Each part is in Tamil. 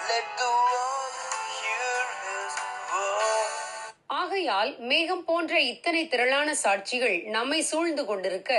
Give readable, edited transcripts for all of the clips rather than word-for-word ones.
Let the world hear his voice. ஆகையால் மேகம் போன்ற இத்தனை திரளான சாட்சிகள் நம்மை சூழ்ந்து கொண்டிருக்க,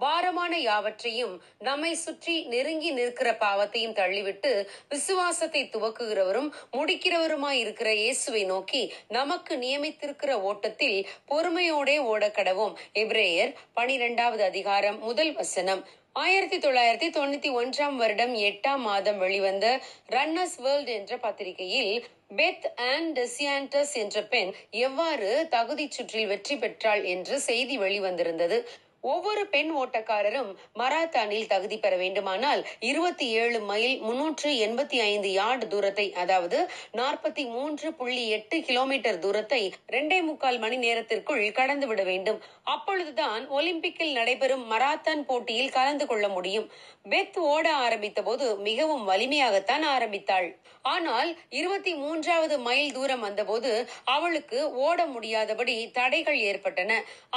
பாரமான யாவற்றையும் நம்மை சுற்றி நெருங்கி நிற்கிற பாவத்தையும் தள்ளிவிட்டு விசுவாசத்தை துவக்குகிறவரும் முடிக்கிறவருமாய் இருக்கிற இயேசுவை நோக்கி நமக்கு நியமித்திருக்கிற ஓட்டத்தில் பொறுமையோடே ஓடக்கடவோம். எபிரேயர் 12வது அதிகாரம் 1 வசனம். 1991 வருடம் 8ஆம் மாதம் வெளிவந்த ரன்னர்ஸ் வேர்ல்ட் என்ற பத்திரிகையில் பெத் ஆன் டெசியாண்டஸ் என்ற பெண் எவ்வாறு தகுதி சுற்றில் வெற்றி பெற்றாள் என்று செய்தி வெளிவந்திருந்தது. ஒவ்வொரு பெண் ஓட்டக்காரரும் மராத்தானில் தகுதி பெற வேண்டுமானால் 27 மைல் 385 யார்டு தூரத்தை, அதாவது 43.8 கிலோமீட்டர் தூரத்தை 2.25 மணி நேரத்திற்குள் கடந்து விட வேண்டும். அப்பொழுதுதான் ஒலிம்பிக்கில் நடைபெறும் மராத்தான் போட்டியில் கலந்து கொள்ள முடியும். பெத் ஓட ஆரம்பித்த போது மிகவும் வலிமையாகத்தான் ஆரம்பித்தாள். ஆனால் 23வது மைல் தூரம் வந்தபோது அவளுக்கு ஓட முடியாதபடி தடைகள் ஏற்பட்டன.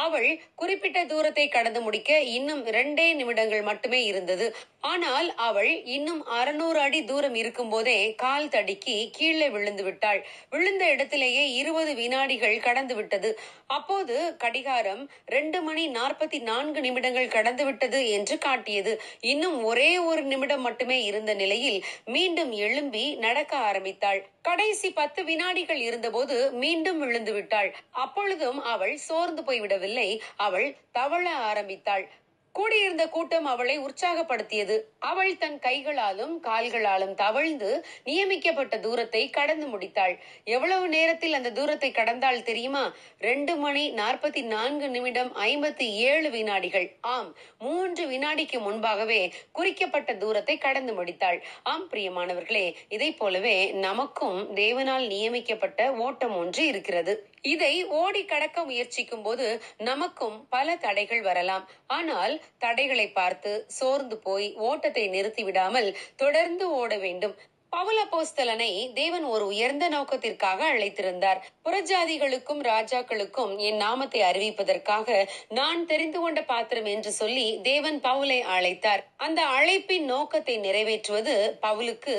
அவள் குறிப்பிட்ட தூரத்தை கடந்து முடிக்க இன்னும் 2 நிமிடங்கள் மட்டுமே இருந்தது. ஆனால் அவள் இன்னும் 600 அடி தூரம் இருக்கும் போதே கால் தடுக்கி கீழே விழுந்து விட்டாள். விழுந்த இடத்திலேயே 20 வினாடிகள் கடந்து விட்டது. அப்போது கடிகாரம் 2 மணி 44 நிமிடங்கள் கடந்து விட்டது என்று காட்டியது. இன்னும் ஒரே ஒரு நிமிடம் மட்டுமே இருந்த நிலையில் மீண்டும் எழும்பி நடக்க ஆரம்பித்தாள். கடைசி 10 வினாடிகள் இருந்தபோது மீண்டும் விழுந்து விட்டாள். அப்பொழுதும் அவள் சோர்ந்து போய்விடவில்லை. அவள் தவழ ஆரம்பித்தாள். கூடியிருந்த கூட்டம் அவளை உற்சாகப்படுத்தியது. அவள் தன் கைகளாலும் கால்களாலும் தவழ்ந்து நியமிக்கப்பட்ட தூரத்தை கடந்து முடித்தாள். எவ்வளவு நேரத்தில் அந்த தூரத்தை கடந்தாள் தெரியுமா? 2 மணி 44 நிமிடம் 57 வினாடிகள். ஆம், 3 வினாடிக்கு முன்பாகவே குறிக்கப்பட்ட தூரத்தை கடந்து முடித்தாள். ஆம் பிரியமானவர்களே, இதை போலவே நமக்கும் தேவனால் நியமிக்கப்பட்ட ஓட்டம் ஒன்று இருக்கிறது. இதை ஓடி கடக்க முயற்சிக்கும் போது நமக்கும் பல தடைகள் வரலாம். ஆனால் தடைகளை பார்த்து சோர்ந்து போய் ஓட்டத்தை நிறுத்திவிடாமல் தொடர்ந்து ஓட வேண்டும். பவுல் அப்போஸ்தலனை தேவன் ஒரு உயர்ந்த நோக்கத்திற்காக அழைத்திருந்தார். புறஜாதிகளுக்கும் ராஜாக்களுக்கும் என் நாமத்தை அறிவிப்பதற்காக நான் தெரிந்து கொண்ட பாத்திரம் என்று சொல்லி தேவன் பவுலை அழைத்தார். அந்த அழைப்பின் நோக்கத்தை நிறைவேற்றுவது பவுலுக்கு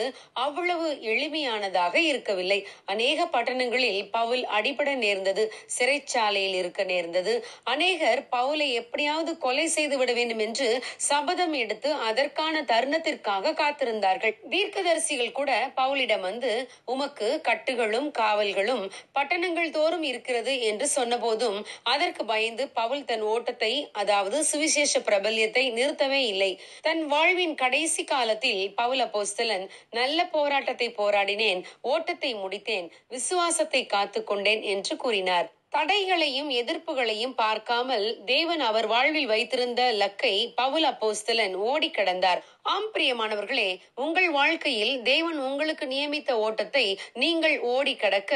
அவ்வளவு எளிமையானதாக இருக்கவில்லை. அநேக பட்டணங்களில் பவுல் அடிபட நேர்ந்தது. சிறைச்சாலையில் இருக்க நேர்ந்தது. அநேகர் பவுலை எப்படியாவது கொலை செய்து விட வேண்டும் என்று சபதம் எடுத்து அதற்கான தருணத்திற்காக காத்திருந்தார்கள். தீர்க்கதரிசிகள் கூட பவுலிடம் வந்து, உமக்கு கட்டுகளும் காவல்களும் பட்டணங்கள் தோறும் இருக்கிறது என்று சொன்ன போதும் அதற்கு பயந்து பவுல் தன் ஓட்டத்தை, அதாவது சுவிசேஷ பிரபல்யத்தை நிறுத்தவே இல்லை. தன் வாழ்வின் கடைசி காலத்தில் பவுல் அப்போஸ்தலன், நல்ல போராட்டத்தை போராடினேன், ஓட்டத்தை முடித்தேன், விசுவாசத்தை காத்துக்கொண்டேன் என்று கூறினார். தடைகளையும் எதிர்ப்புகளையும் பார்க்காமல் தேவன் அவர் வாழ்வில் வைத்திருந்த லக்கை பவுல் அப்போஸ்தலன் ஓடி கடந்தார். ஆம் பிரியமானவர்களே, உங்கள் வாழ்க்கையில் தேவன் உங்களுக்கு நியமித்த ஓட்டத்தை நீங்கள் ஓடி கடக்க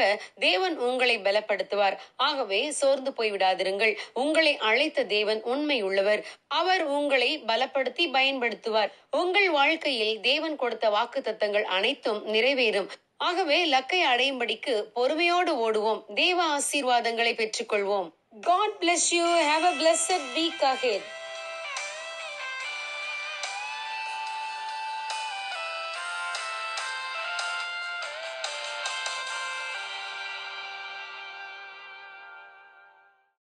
தேவன் உங்களை பலப்படுத்துவார். ஆகவே சோர்ந்து போய்விடாதிருங்கள். உங்களை அழைத்த தேவன் உண்மை உள்ளவர். அவர் உங்களை பலப்படுத்தி பயன்படுத்துவார். உங்கள் வாழ்க்கையில் தேவன் கொடுத்த வாக்குத்தத்தங்கள் அனைத்தும் நிறைவேறும். ஆகவே லக்கை அடையும்படிக்கு பொறுமையோடு ஓடுவோம். தேவ ஆசீர்வாதங்களை பெற்றுக்கொள்வோம். God bless you. Have a blessed week ahead.